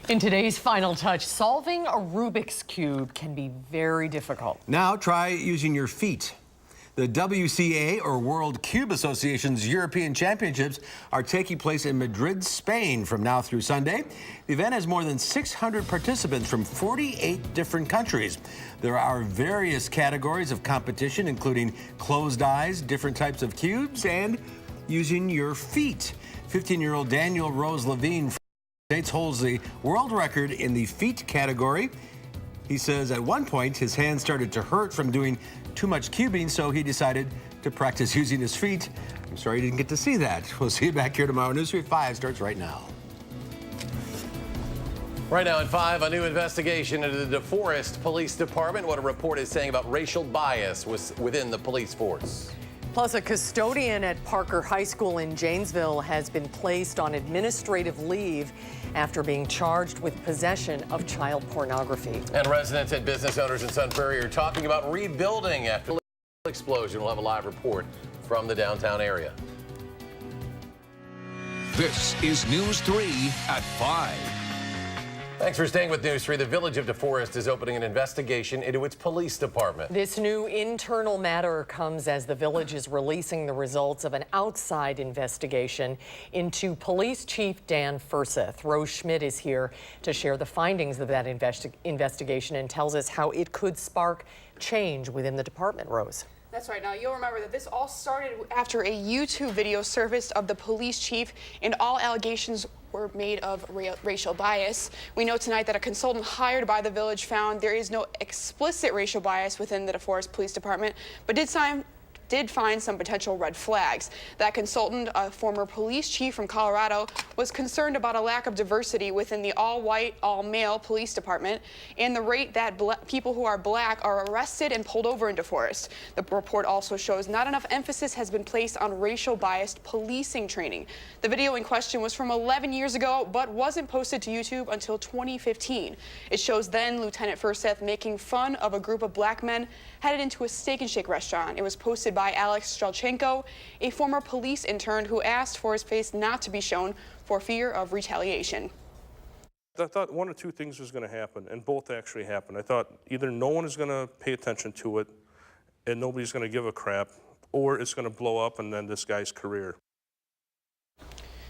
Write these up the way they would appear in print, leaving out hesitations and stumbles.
In today's Final Touch, solving a Rubik's Cube can be very difficult. Now try using your feet. The WCA, or World Cube Association's European Championships, are taking place in Madrid, Spain from now through Sunday. The event has more than 600 participants from 48 different countries. There are various categories of competition, including closed eyes, different types of cubes, and using your feet. 15-year-old Daniel Rose Levine from the States holds the world record in the feet category. He says at one point his hands started to hurt from doing too much cubing, so he decided to practice using his feet. I'm sorry you didn't get to see that. We'll see you back here tomorrow. News 3 at 5 starts right now. Right now at 5, a new investigation into the DeForest Police Department. What a report is saying about racial bias within the police force. Plus, a custodian at Parker High School in Janesville has been placed on administrative leave after being charged with possession of child pornography. And residents and business owners in Sun Prairie are talking about rebuilding after the explosion. We'll have a live report from the downtown area. This is News 3 at 5. Thanks for staying with News 3. The village of DeForest is opening an investigation into its police department. This new internal matter comes as the village is releasing the results of an outside investigation into Police Chief Dan Furseth. Rose Schmidt is here to share the findings of that investigation and tells us how it could spark change within the department. Rose. That's right. Now, you'll remember that this all started after a YouTube video surfaced of the police chief, and all allegations were made of racial bias. We know tonight that a consultant hired by the village found there is no explicit racial bias within the DeForest Police Department, but did find some potential red flags. That consultant, a former police chief from Colorado, was concerned about a lack of diversity within the all-white, all-male police department and the rate that people who are black are arrested and pulled over in DeForest. The report also shows not enough emphasis has been placed on racial-biased policing training. The video in question was from 11 years ago, but wasn't posted to YouTube until 2015. It shows then Lieutenant Furseth making fun of a group of black men headed into a Steak and Shake restaurant. It was posted by Alex Strelchenko, a former police intern who asked for his face not to be shown for fear of retaliation. I thought one or two things was going to happen, and both actually happened. I thought either no one is going to pay attention to it and nobody's going to give a crap, or it's going to blow up and then this guy's career.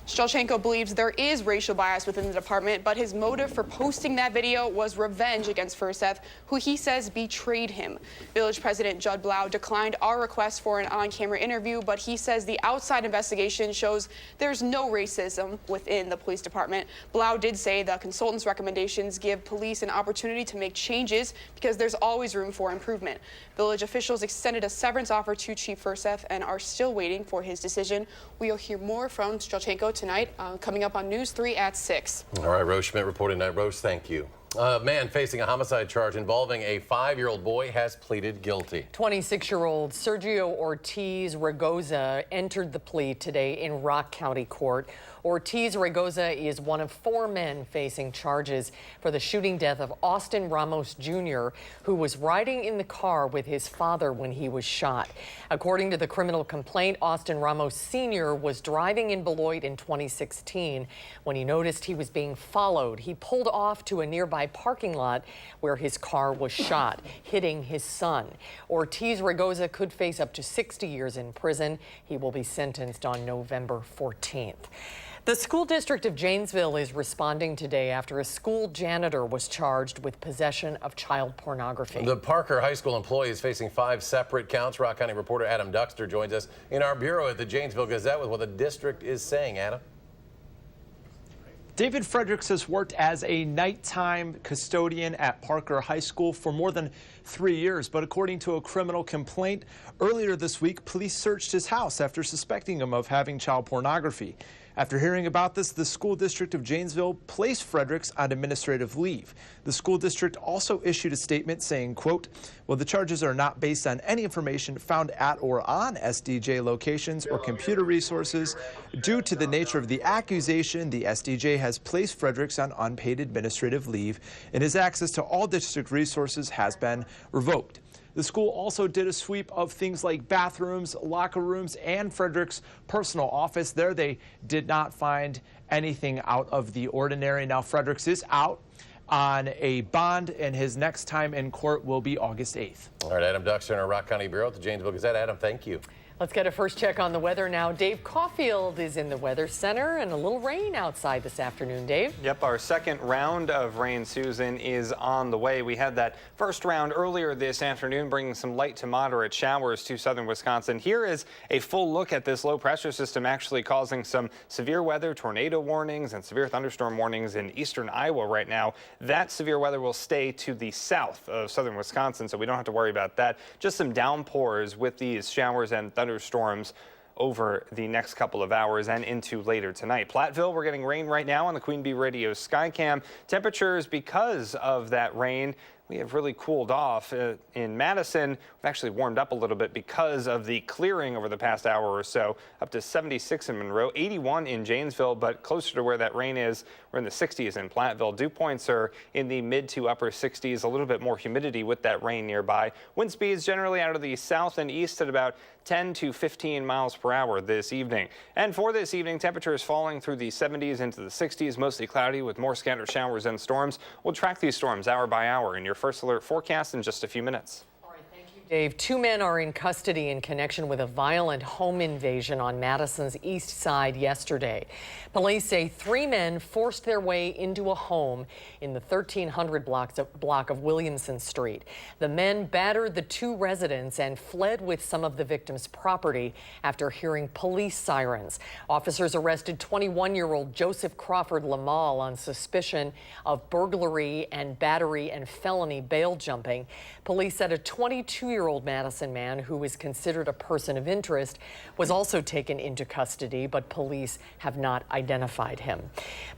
Strelchenko believes there is racial bias within the department, but his motive for posting that video was revenge against Furseth, who he says betrayed him. Village President Judd Blau declined our request for an on-camera interview, but he says the outside investigation shows there's no racism within the police department. Blau did say the consultant's recommendations give police an opportunity to make changes because there's always room for improvement. Village officials extended a severance offer to Chief Furseth and are still waiting for his decision. We'll hear more from Strelchenko tonight, coming up on News 3 at 6. All right, Rose Schmidt reporting tonight. Rose, thank you. A man facing a homicide charge involving a 5-year-old boy has pleaded guilty. 26-year-old Sergio Ortiz Regoza entered the plea today in Rock County Court. Ortiz Regoza is one of 4 men facing charges for the shooting death of Austin Ramos Jr., who was riding in the car with his father when he was shot. According to the criminal complaint, Austin Ramos Sr. was driving in Beloit in 2016 when he noticed he was being followed. He pulled off to a nearby parking lot where his car was shot, hitting his son. Ortiz Regoza could face up to 60 years in prison. He will be sentenced on November 14th. The school district of Janesville is responding today after a school janitor was charged with possession of child pornography. The Parker High School employee is facing 5 separate counts. Rock County reporter Adam Duxter joins us in our bureau at the Janesville Gazette with what the district is saying. Adam? David Fredericks has worked as a nighttime custodian at Parker High School for more than 3 years, but according to a criminal complaint, earlier this week, police searched his house after suspecting him of having child pornography. After hearing about this, the school district of Janesville placed Fredericks on administrative leave. The school district also issued a statement saying, quote, "Well, the charges are not based on any information found at or on SDJ locations or computer resources. Due to the nature of the accusation, the SDJ has placed Fredericks on unpaid administrative leave, and his access to all district resources has been revoked." The school also did a sweep of things like bathrooms, locker rooms, and Frederick's personal office. There they did not find anything out of the ordinary. Now Fredericks is out on a bond, and his next time in court will be August 8th. All right, Adam Duxter in our Rock County Bureau at the Janesville Gazette. Adam, thank you. Let's get a first check on the weather now. Dave Caulfield is in the weather center, and a little rain outside this afternoon, Dave. Yep, our second round of rain, Susan, is on the way. We had that first round earlier this afternoon, bringing some light to moderate showers to southern Wisconsin. Here is a full look at this low pressure system actually causing some severe weather, tornado warnings, and severe thunderstorm warnings in eastern Iowa right now. That severe weather will stay to the south of southern Wisconsin, so we don't have to worry about that. Just some downpours with these showers and thunderstorms over the next couple of hours and into later tonight. Platteville, we're getting rain right now on the Queen Bee Radio Skycam. Temperatures, because of that rain, we have really cooled off. In Madison, we've actually warmed up a little bit because of the clearing over the past hour or so, up to 76 in Monroe, 81 in Janesville, but closer to where that rain is, we're in the 60s in Platteville. Dew points are in the mid to upper 60s, a little bit more humidity with that rain nearby. Wind speeds generally out of the south and east at about 10 to 15 miles per hour this evening. And for this evening, temperatures falling through the 70s into the 60s, mostly cloudy with more scattered showers and storms. We'll track these storms hour by hour in your first alert forecast in just a few minutes. Dave, two men are in custody in connection with a violent home invasion on Madison's east side yesterday. Police say three men forced their way into a home in the 1300 block of Williamson Street. The men battered the two residents and fled with some of the victims' property after hearing police sirens. Officers arrested 21-year-old Joseph Crawford Lamal on suspicion of burglary and battery and felony bail jumping. Police said a 22-year-old Madison man who is considered a person of interest was also taken into custody, but police have not identified him.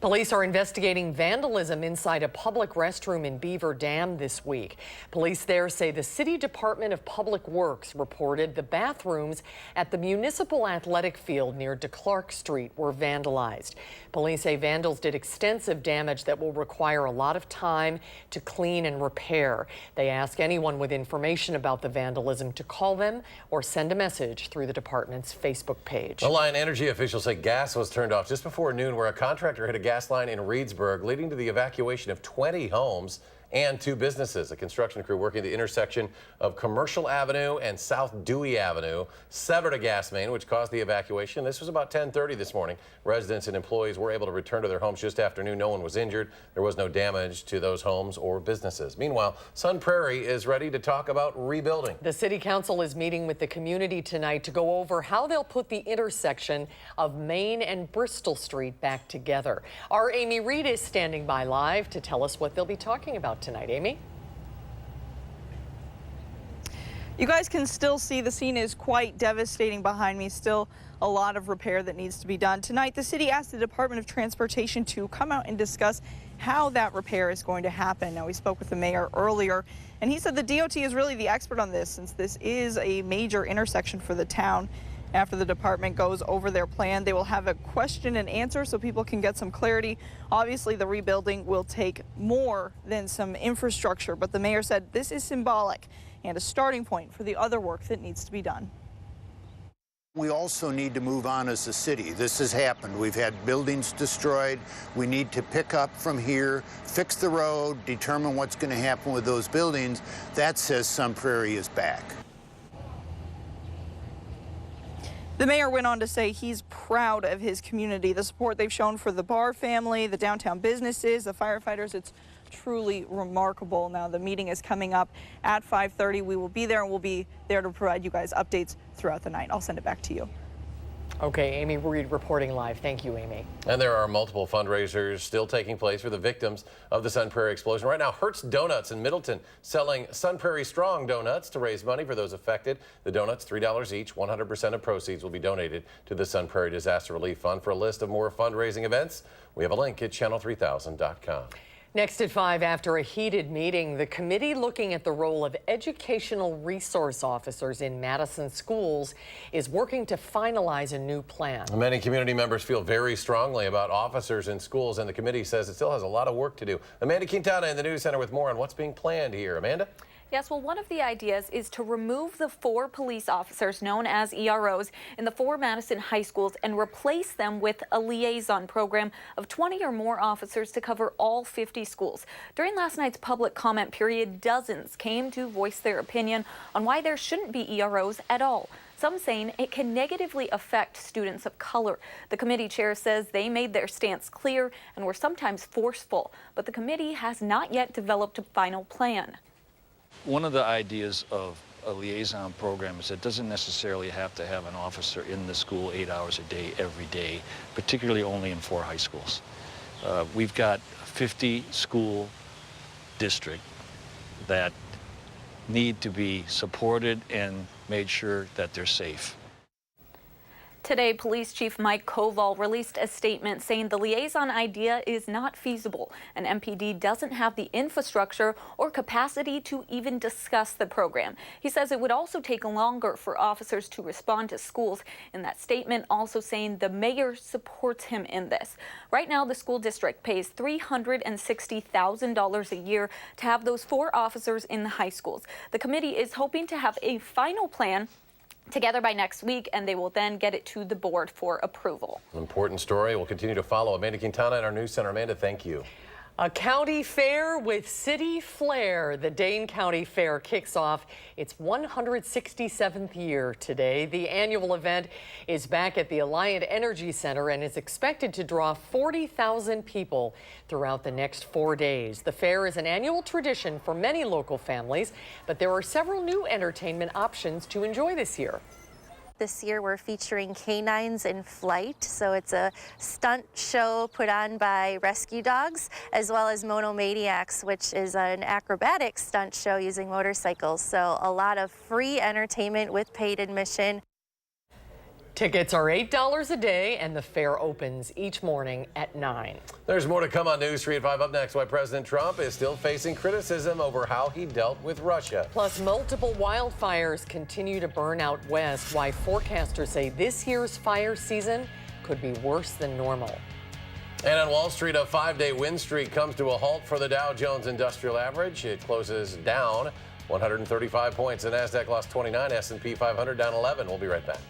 Police are investigating vandalism inside a public restroom in Beaver Dam this week. Police there say the City Department of Public Works reported the bathrooms at the municipal athletic field near DeClark Street were vandalized. Police say vandals did extensive damage that will require a lot of time to clean and repair. They ask anyone with information about the vandalism to call them or send a message through the department's Facebook page. Alliant Energy officials say gas was turned off just before noon where a contractor hit a gas line in Reedsburg, leading to the evacuation of 20 homes and two businesses. A construction crew working the intersection of Commercial Avenue and South Dewey Avenue severed a gas main, which caused the evacuation. This was about 10:30 this morning. Residents and employees were able to return to their homes just after noon. No one was injured. There was no damage to those homes or businesses. Meanwhile, Sun Prairie is ready to talk about rebuilding. The City Council is meeting with the community tonight to go over how they'll put the intersection of Main and Bristol Street back together. Our Amy Reed is standing by live to tell us what they'll be talking about tonight. Amy? You guys can still see the scene is quite devastating behind me. Still a lot of repair that needs to be done. Tonight, the city asked the Department of Transportation to come out and discuss how that repair is going to happen. Now, we spoke with the mayor earlier, and he said the DOT is really the expert on this since this is a major intersection for the town. After the department goes over their plan, they will have a question and answer so people can get some clarity. Obviously, the rebuilding will take more than some infrastructure, but the mayor said this is symbolic and a starting point for the other work that needs to be done. We also need to move on as a city. This has happened. We've had buildings destroyed. We need to pick up from here, fix the road, determine what's going to happen with those buildings. That says Sun Prairie is back. The mayor went on to say he's proud of his community, the support they've shown for the Barr family, the downtown businesses, the firefighters. It's truly remarkable. Now, the meeting is coming up at 5:30. We will be there, and we'll be there to provide you guys updates throughout the night. I'll send it back to you. Okay, Amy Reed reporting live. Thank you, Amy. And there are multiple fundraisers still taking place for the victims of the Sun Prairie explosion. Right now, Hertz Donuts in Middleton selling Sun Prairie Strong donuts to raise money for those affected. The donuts, $3 each. 100% of proceeds will be donated to the Sun Prairie Disaster Relief Fund. For a list of more fundraising events, we have a link at channel3000.com. Next at 5, after a heated meeting, the committee looking at the role of educational resource officers in Madison schools is working to finalize a new plan. Many community members feel very strongly about officers in schools, and the committee says it still has a lot of work to do. Amanda Quintana in the News Center with more on what's being planned here. Amanda? Yes, well, one of the ideas is to remove the 4 police officers known as EROs in the 4 Madison high schools and replace them with a liaison program of 20 or more officers to cover all 50 schools. During last night's public comment period, dozens came to voice their opinion on why there shouldn't be EROs at all. Some saying it can negatively affect students of color. The committee chair says they made their stance clear and were sometimes forceful, but the committee has not yet developed a final plan. One of the ideas of a liaison program is it doesn't necessarily have to have an officer in the school 8 hours a day, every day, particularly only in 4 high schools. We've got a 50 school district that need to be supported and made sure that they're safe. Today, Police Chief Mike Koval released a statement saying the liaison idea is not feasible, and MPD doesn't have the infrastructure or capacity to even discuss the program. He says it would also take longer for officers to respond to schools. In that statement, also saying the mayor supports him in this. Right now, the school district pays $360,000 a year to have those 4 officers in the high schools. The committee is hoping to have a final plan together by next week, and they will then get it to the board for approval. An important story. We'll continue to follow. Amanda Quintana in our news center. Amanda, thank you. A county fair with city flair. The Dane County Fair kicks off its 167th year today. The annual event is back at the Alliant Energy Center and is expected to draw 40,000 people throughout the next 4 days. The fair is an annual tradition for many local families, but there are several new entertainment options to enjoy this year. This year we're featuring canines in flight, so it's a stunt show put on by rescue dogs, as well as Monomaniacs, which is an acrobatic stunt show using motorcycles. So a lot of free entertainment with paid admission. Tickets are $8 a day, and the fair opens each morning at 9. There's more to come on News 3 at 5. Up next, why President Trump is still facing criticism over how he dealt with Russia. Plus, multiple wildfires continue to burn out west. Why forecasters say this year's fire season could be worse than normal. And on Wall Street, a 5-day win streak comes to a halt for the Dow Jones Industrial Average. It closes down 135 points. The Nasdaq lost 29. S&P 500 down 11. We'll be right back.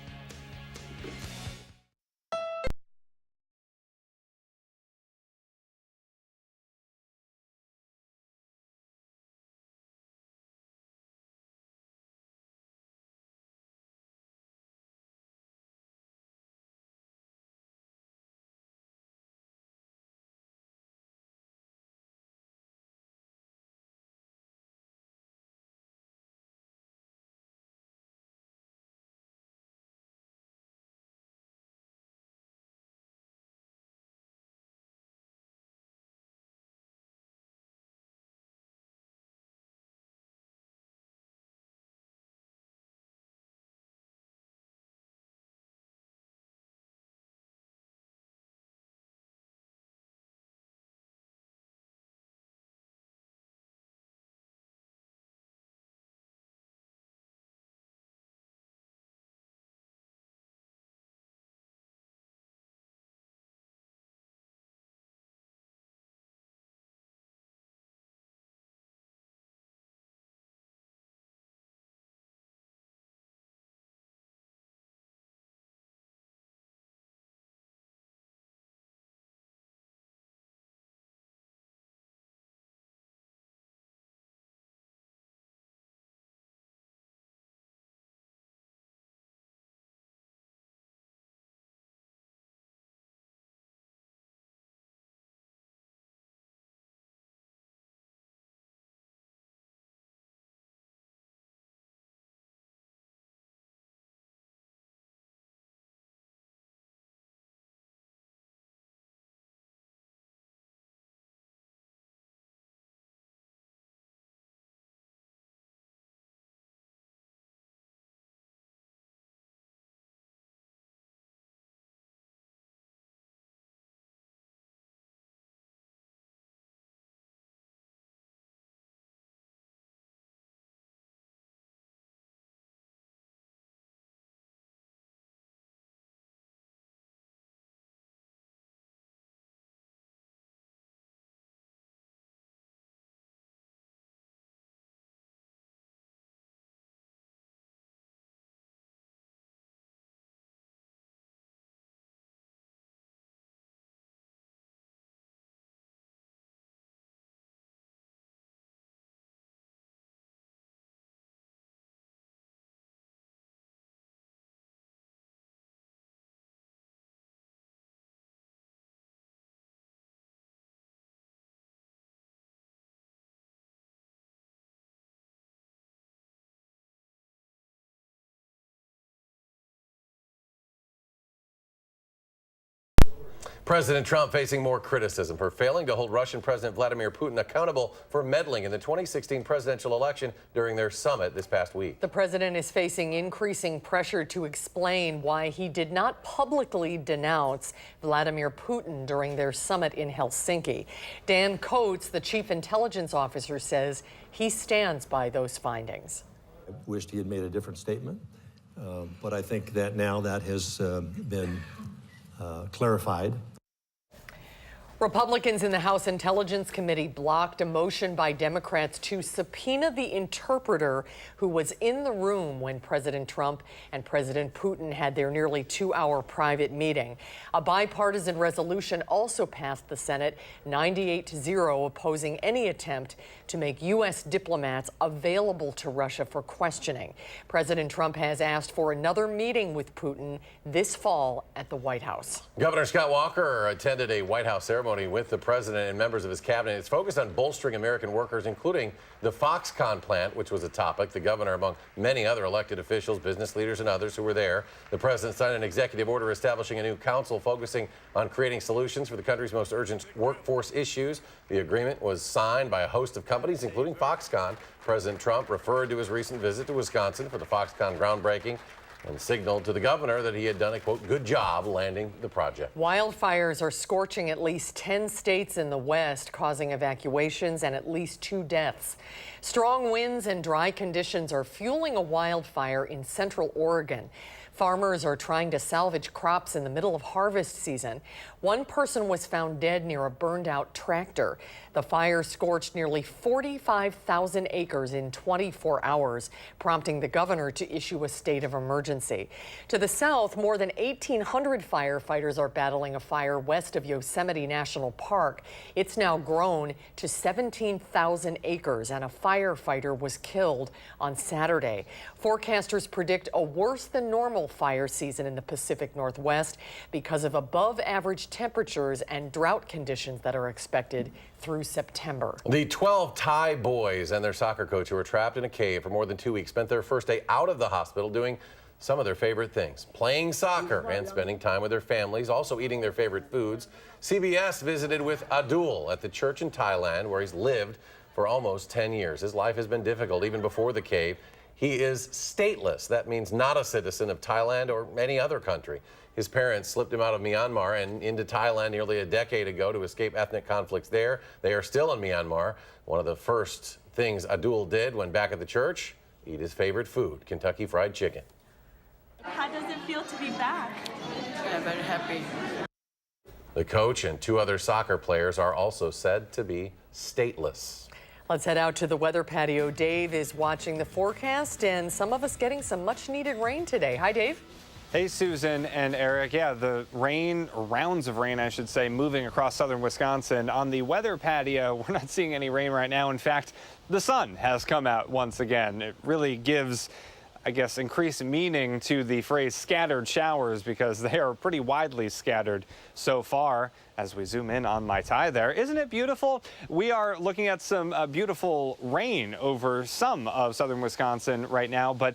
President Trump facing more criticism for failing to hold Russian President Vladimir Putin accountable for meddling in the 2016 presidential election during their summit this past week. The president is facing increasing pressure to explain why he did not publicly denounce Vladimir Putin during their summit in Helsinki. Dan Coates, the chief intelligence officer, says he stands by those findings. I wished he had made a different statement, but I think that now that has been clarified. Republicans in the House Intelligence Committee blocked a motion by Democrats to subpoena the interpreter who was in the room when President Trump and President Putin had their nearly 2-hour private meeting. A bipartisan resolution also passed the Senate, 98-0, opposing any attempt to make U.S. diplomats available to Russia for questioning. President Trump has asked for another meeting with Putin this fall at the White House. Governor Scott Walker attended a White House ceremony with the president and members of his cabinet. It's focused on bolstering American workers, including the Foxconn plant, which was a topic. The governor, among many other elected officials, business leaders, and others who were there. The president signed an executive order establishing a new council focusing on creating solutions for the country's most urgent workforce issues. The agreement was signed by a host of companies, including Foxconn. President Trump referred to his recent visit to Wisconsin for the Foxconn groundbreaking and signaled to the governor that he had done a, quote, good job landing the project. Wildfires are scorching at least 10 states in the West, causing evacuations and at least 2 deaths. Strong winds and dry conditions are fueling a wildfire in central Oregon. Farmers are trying to salvage crops in the middle of harvest season. One person was found dead near a burned-out tractor. The fire scorched nearly 45,000 acres in 24 hours, prompting the governor to issue a state of emergency. To the south, more than 1,800 firefighters are battling a fire west of Yosemite National Park. It's now grown to 17,000 acres, and a firefighter was killed on Saturday. Forecasters predict a worse than normal fire season in the Pacific Northwest because of above-average temperatures and drought conditions that are expected through September. The 12 Thai boys and their soccer coach who were trapped in a cave for more than 2 weeks spent their first day out of the hospital doing some of their favorite things, playing soccer and spending time with their families, also eating their favorite foods. CBS visited with Adul at the church in Thailand where he's lived for almost 10 years. His life has been difficult even before the cave. He is stateless. That means not a citizen of Thailand or any other country. His parents slipped him out of Myanmar and into Thailand nearly a decade ago to escape ethnic conflicts there. They are still in Myanmar. One of the first things Adul did when back at the church, eat his favorite food, Kentucky Fried Chicken. How does it feel to be back? I'm very happy. The coach and 2 other soccer players are also said to be stateless. Let's head out to the weather patio. Dave is watching the forecast, and some of us getting some much-needed rain today. Hi, Dave. Hey, Susan and Eric. Yeah, the rain, rounds of rain, I should say, moving across southern Wisconsin. On the weather patio, we're not seeing any rain right now. In fact, the sun has come out once again. It really gives, I guess, increased meaning to the phrase scattered showers because they are pretty widely scattered so far. As we zoom in on my tie there, isn't it beautiful? We are looking at some beautiful rain over some of southern Wisconsin right now, but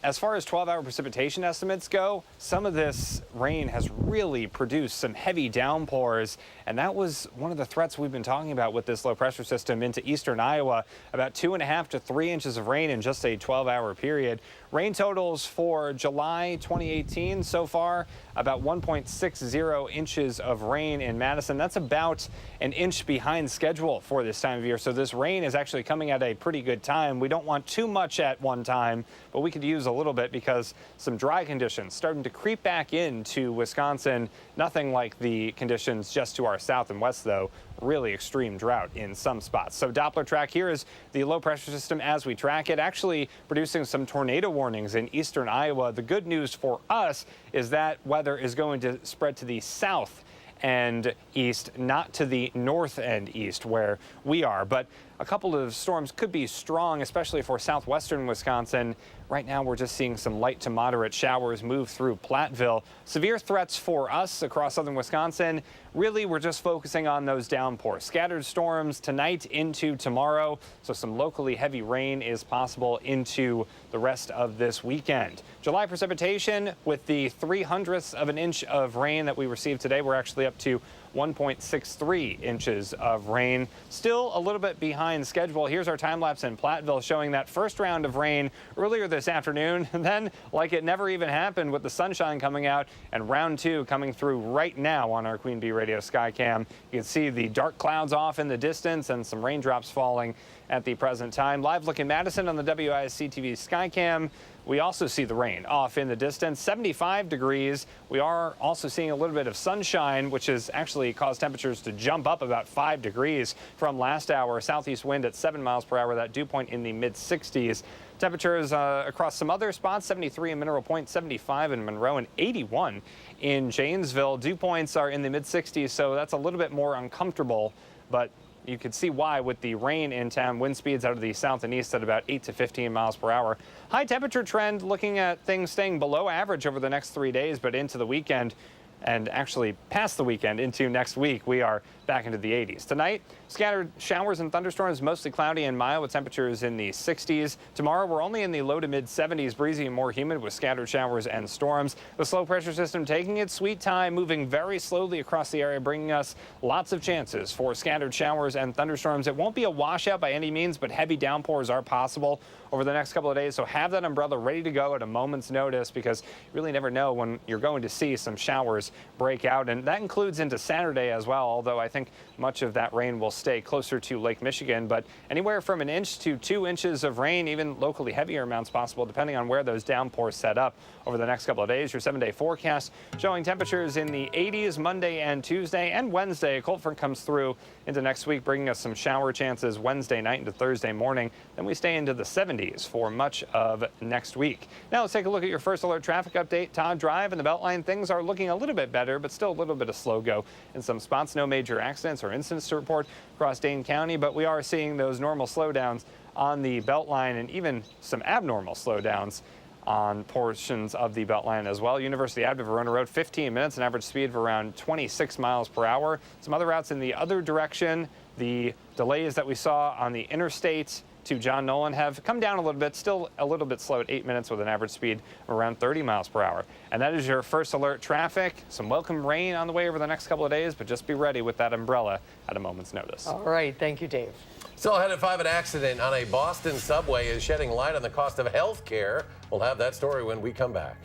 as far as 12-hour precipitation estimates go, some of this rain has really produced some heavy downpours, and that was one of the threats we've been talking about with this low pressure system into eastern Iowa. About 2.5 to 3 inches of rain in just a 12-hour period. Rain totals for July 2018 so far, about 1.60 inches of rain in Madison. That's about an inch behind schedule for this time of year. So this rain is actually coming at a pretty good time. We don't want too much at one time, but we could use a little bit because some dry conditions starting to creep back into Wisconsin. Nothing like the conditions just to our south and west, though. Really extreme drought in some spots. So Doppler track here is the low pressure system as we track it, actually producing some tornado warnings in eastern Iowa. The good news for us is that weather is going to spread to the south and east, not to the north and east where we are. But a couple of storms could be strong, especially for southwestern Wisconsin. Right now, we're just seeing some light to moderate showers move through Platteville. Severe threats for us across southern Wisconsin. Really, we're just focusing on those downpours. Scattered storms tonight into tomorrow, so some locally heavy rain is possible into the rest of this weekend. July precipitation with the 0.03 of an inch of rain that we received today. We're actually up to 1.63 inches of rain. Still a little bit behind schedule. Here's our time lapse in Platteville showing that first round of rain earlier this afternoon. And then, like it never even happened, with the sunshine coming out, and round two coming through right now on our Queen Bee Radio Skycam. You can see the dark clouds off in the distance and some raindrops falling at the present time. Live look in Madison on the WISC-TV Skycam. We also see the rain off in the distance, 75 degrees. We are also seeing a little bit of sunshine, which has actually caused temperatures to jump up about 5 degrees from last hour. Southeast wind at 7 miles per hour, that dew point in the mid-60s. Temperatures across some other spots, 73 in Mineral Point, 75 in Monroe, and 81 in Janesville. Dew points are in the mid-60s, so that's a little bit more uncomfortable, but you can see why with the rain in town. Wind speeds out of the south and east at about 8 to 15 miles per hour. High temperature trend looking at things staying below average over the next 3 days, but into the weekend and actually past the weekend into next week, we are back into the 80s. Tonight, scattered showers and thunderstorms, mostly cloudy and mild with temperatures in the 60s. Tomorrow, we're only in the low to mid 70s, breezy and more humid with scattered showers and storms. The slow pressure system taking its sweet time, moving very slowly across the area, bringing us lots of chances for scattered showers and thunderstorms. It won't be a washout by any means, but heavy downpours are possible over the next couple of days. So have that umbrella ready to go at a moment's notice, because you really never know when you're going to see some showers break out. And that includes into Saturday as well, although I think much of that rain will stay closer to Lake Michigan. But anywhere from 1 inch to 2 inches of rain, even locally heavier amounts possible, depending on where those downpours set up over the next couple of days. Your 7-day forecast showing temperatures in the 80s Monday and Tuesday and Wednesday. A cold front comes through into next week, bringing us some shower chances Wednesday night into Thursday morning. Then we stay into the 70s for much of next week. Now let's take a look at your first alert traffic update. Todd Drive and the Beltline, things are looking a little bit better, but still a little bit of slow go in some spots. No major accidents or incidents to report across Dane County, but we are seeing those normal slowdowns on the Beltline and even some abnormal slowdowns on portions of the Beltline as well. University Ave to Verona Road, 15 minutes, an average speed of around 26 miles per hour. Some other routes in the other direction. The delays that we saw on the interstate to John Nolan have come down a little bit, still a little bit slow at 8 minutes with an average speed of around 30 miles per hour. And that is your first alert traffic. Some welcome rain on the way over the next couple of days, but just be ready with that umbrella at a moment's notice. All right. Thank you, Dave. Still ahead at 5, an accident on a Boston subway is shedding light on the cost of health care. We'll have that story when we come back.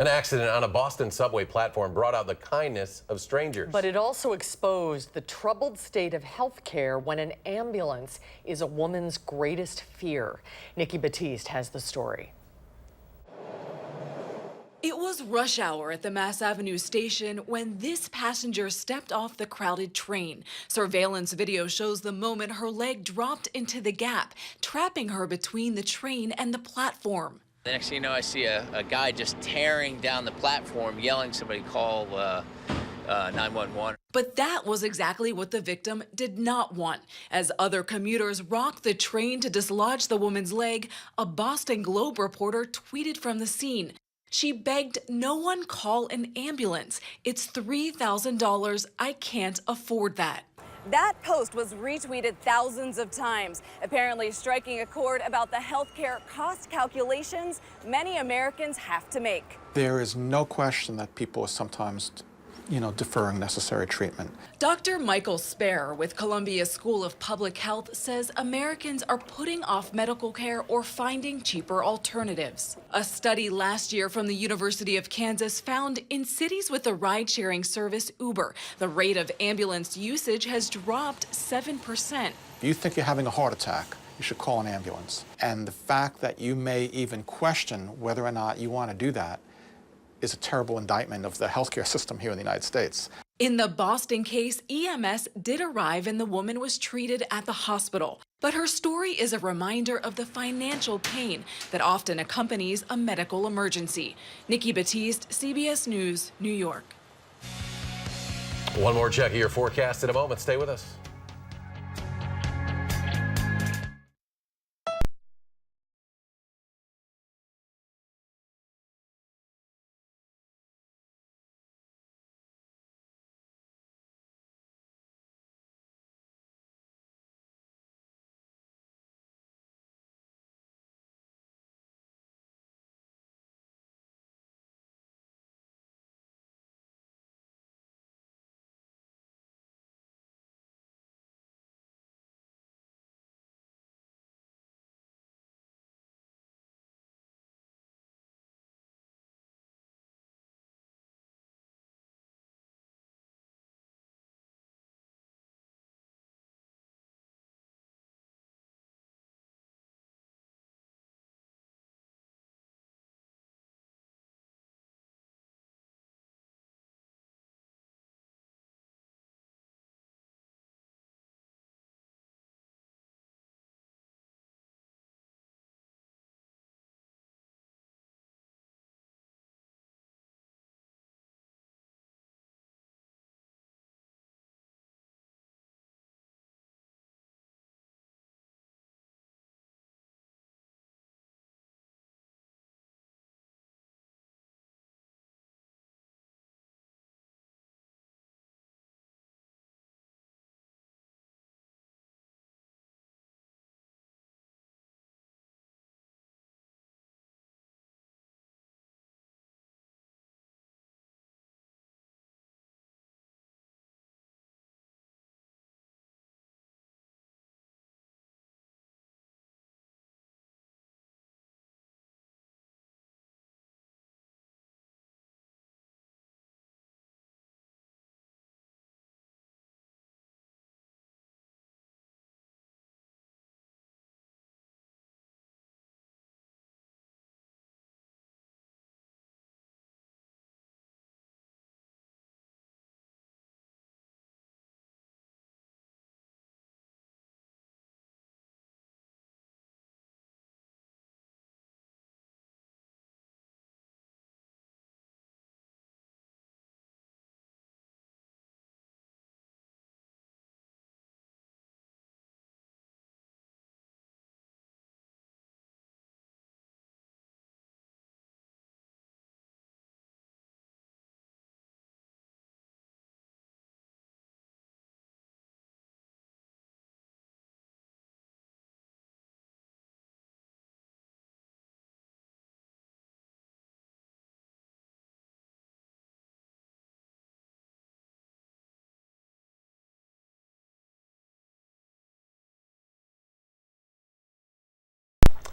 An accident on a Boston subway platform brought out the kindness of strangers. But it also exposed the troubled state of healthcare when an ambulance is a woman's greatest fear. Nikki Batiste has the story. It was rush hour at the Mass Avenue station when this passenger stepped off the crowded train. Surveillance video shows the moment her leg dropped into the gap, trapping her between the train and the platform. The next thing you know, I see a guy just tearing down the platform, yelling, somebody call 911. But that was exactly what the victim did not want. As other commuters rocked the train to dislodge the woman's leg, a Boston Globe reporter tweeted from the scene. She begged no one call an ambulance. It's $3,000. I can't afford that. That post was retweeted thousands of times, apparently striking a chord about the healthcare cost calculations many Americans have to make. There is no question that people are sometimes, deferring necessary treatment. Dr. Michael Spare with Columbia School of Public Health says Americans are putting off medical care or finding cheaper alternatives. A study last year from the University of Kansas found in cities with the ride-sharing service Uber, the rate of ambulance usage has dropped 7%. If you think you're having a heart attack, you should call an ambulance. And the fact that you may even question whether or not you want to do that is a terrible indictment of the healthcare system here in the United States. In the Boston case, EMS did arrive and the woman was treated at the hospital. But her story is a reminder of the financial pain that often accompanies a medical emergency. Nikki Batiste, CBS News, New York. One more check of your forecast in a moment. Stay with us.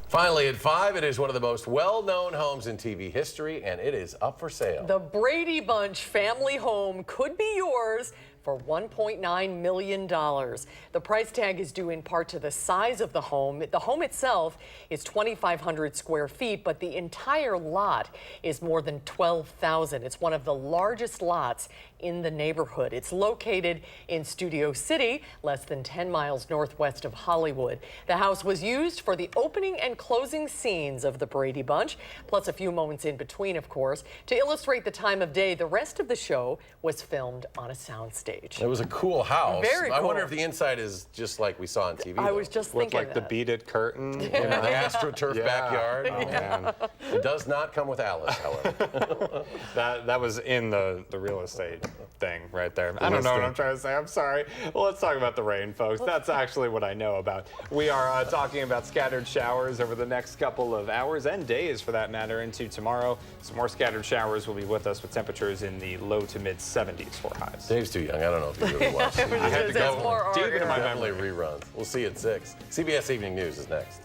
Finally, at 5, it is one of the most well-known homes in TV history, and it is up for sale. The Brady Bunch family home could be yours for $1.9 million. The price tag is due in part to the size of the home. The home itself is 2,500 square feet, but the entire lot is more than 12,000. It's one of the largest lots in the neighborhood. It's located in Studio City, less than 10 miles northwest of Hollywood. The house was used for the opening and closing scenes of the Brady Bunch, plus a few moments in between, of course. To illustrate the time of day, the rest of the show was filmed on a soundstage. It was a cool house. Very cool. I wonder if the inside is just like we saw on TV. I was just With thinking like the beaded curtain. The AstroTurf backyard. Oh, man. It does not come with Alice, however. That was in the real estate thing right there. I don't know what I'm trying to say. I'm sorry. Well, let's talk about the rain, folks. That's actually what I know about. We are talking about scattered showers over the next couple of hours and days, for that matter, into tomorrow. Some more scattered showers will be with us with temperatures in the low to mid 70s for highs. Dave's too young. I don't know if he really watched it. I had to go deep into my memory reruns. We'll see you at 6. CBS Evening News is next.